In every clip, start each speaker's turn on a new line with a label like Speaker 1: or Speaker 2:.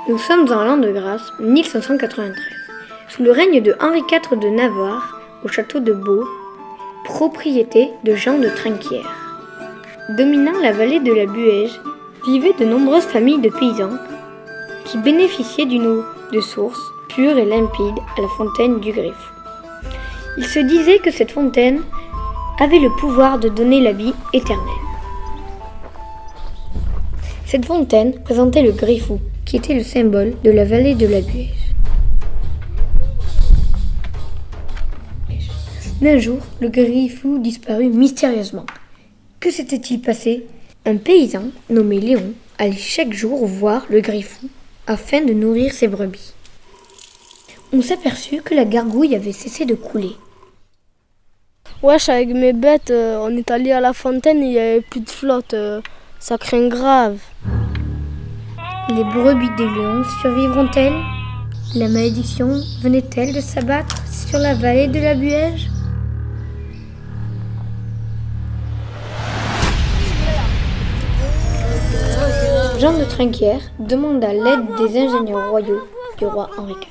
Speaker 1: Nous sommes en l'an de grâce 1593, sous le règne de Henri IV de Navarre, au château de Beau, propriété de Jean de Trinquières. Dominant la vallée de la Buège, vivaient de nombreuses familles de paysans qui bénéficiaient d'une eau de source pure et limpide à la fontaine du Griffou. Il se disait que cette fontaine avait le pouvoir de donner la vie éternelle. Cette fontaine présentait le Griffou, qui était le symbole de la vallée de la Buège. Mais un jour, le Griffou disparut mystérieusement. Que s'était-il passé ? Un paysan, nommé Léon, allait chaque jour voir le Griffou afin de nourrir ses brebis. On s'aperçut que la gargouille avait cessé de couler.
Speaker 2: Wesh, avec mes bêtes, on est allé à la fontaine et il n'y avait plus de flotte. Ça craint grave.
Speaker 1: Les brebis de Léon survivront-elles ? La malédiction venait-elle de s'abattre sur la vallée de la Buège ? Jean de Trinquières demanda l'aide des ingénieurs royaux du roi Henri IV.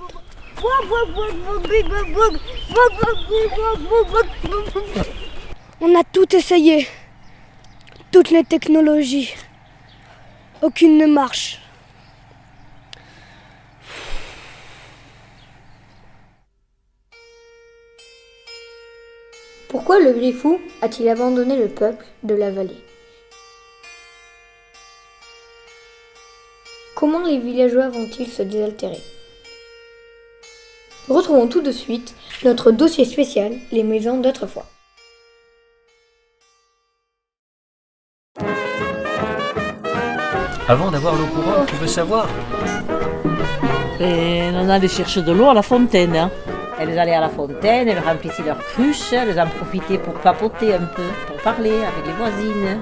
Speaker 2: On a tout essayé. Toutes les technologies. Aucune ne marche.
Speaker 1: Pourquoi le Griffou a-t-il abandonné le peuple de la vallée ? Comment les villageois vont-ils se désaltérer ? Retrouvons tout de suite notre dossier spécial, les maisons d'autrefois.
Speaker 3: Avant d'avoir l'eau courante, tu veux savoir ?
Speaker 4: Et on allait chercher de l'eau à la fontaine. Hein. Elles allaient à la fontaine, elles remplissaient leurs cruches, elles en profitaient pour papoter un peu, pour parler avec les voisines.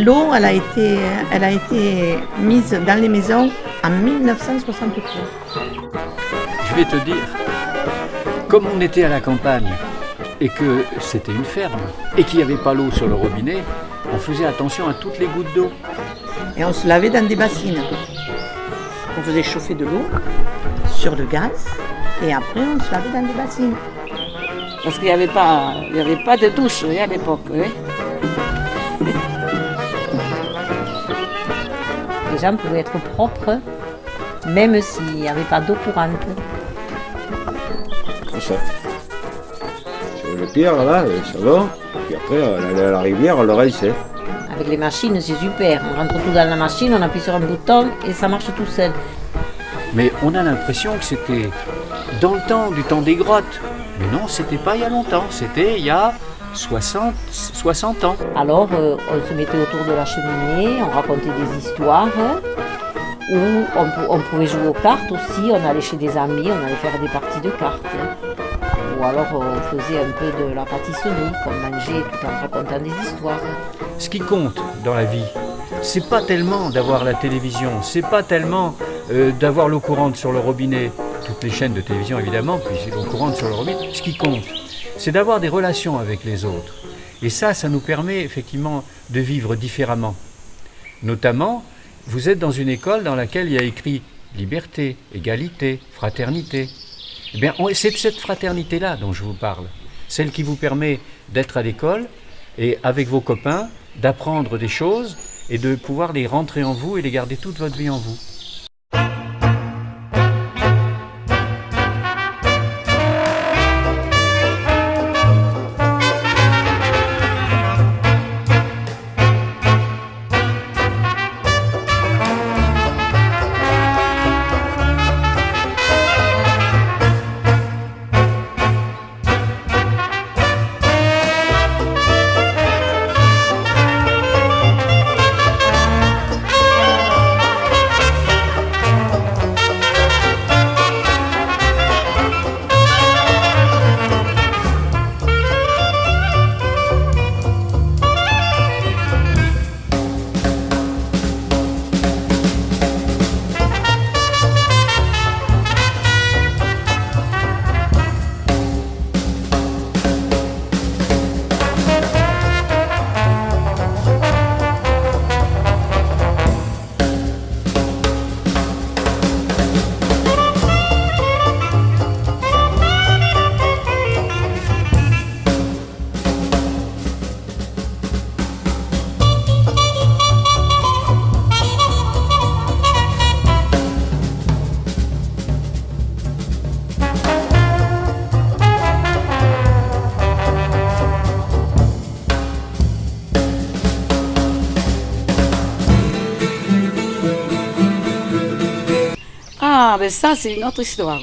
Speaker 5: L'eau, elle a été mise dans les maisons en 1963.
Speaker 3: Je vais te dire, comme on était à la campagne et que c'était une ferme et qu'il n'y avait pas l'eau sur le robinet, on faisait attention à toutes les gouttes d'eau.
Speaker 5: Et on se lavait dans des bassines. On faisait chauffer de l'eau sur le gaz et après on se lavait dans des bassines.
Speaker 4: Parce qu'il n'y avait pas de douche à l'époque. Oui. Les gens pouvaient être propres, même s'il n'y avait pas d'eau courante.
Speaker 6: Comme ça. Sur les pierres, là, ça va. Puis après, on allait à la rivière, on le rinçait.
Speaker 4: Avec les machines, c'est super. On rentre tout dans la machine, on appuie sur un bouton et ça marche tout seul.
Speaker 3: Mais on a l'impression que c'était dans le temps, du temps des grottes. Mais non, c'était pas il y a longtemps, c'était il y a 60 ans.
Speaker 4: Alors, on se mettait autour de la cheminée, on racontait des histoires, ou on pouvait jouer aux cartes aussi, on allait chez des amis, on allait faire des parties de cartes. Ou alors on faisait un peu de la pâtisserie, qu'on mangeait tout en racontant des histoires.
Speaker 3: Ce qui compte dans la vie, c'est pas tellement d'avoir la télévision, c'est pas tellement d'avoir l'eau courante sur le robinet, toutes les chaînes de télévision évidemment, puis c'est l'eau courante sur le robinet. Ce qui compte, c'est d'avoir des relations avec les autres. Et ça nous permet effectivement de vivre différemment. Notamment, vous êtes dans une école dans laquelle il y a écrit liberté, égalité, fraternité. Eh bien, c'est de cette fraternité-là dont je vous parle. Celle qui vous permet d'être à l'école et avec vos copains, d'apprendre des choses et de pouvoir les rentrer en vous et les garder toute votre vie en vous.
Speaker 7: Ah, ben ça, c'est une autre histoire.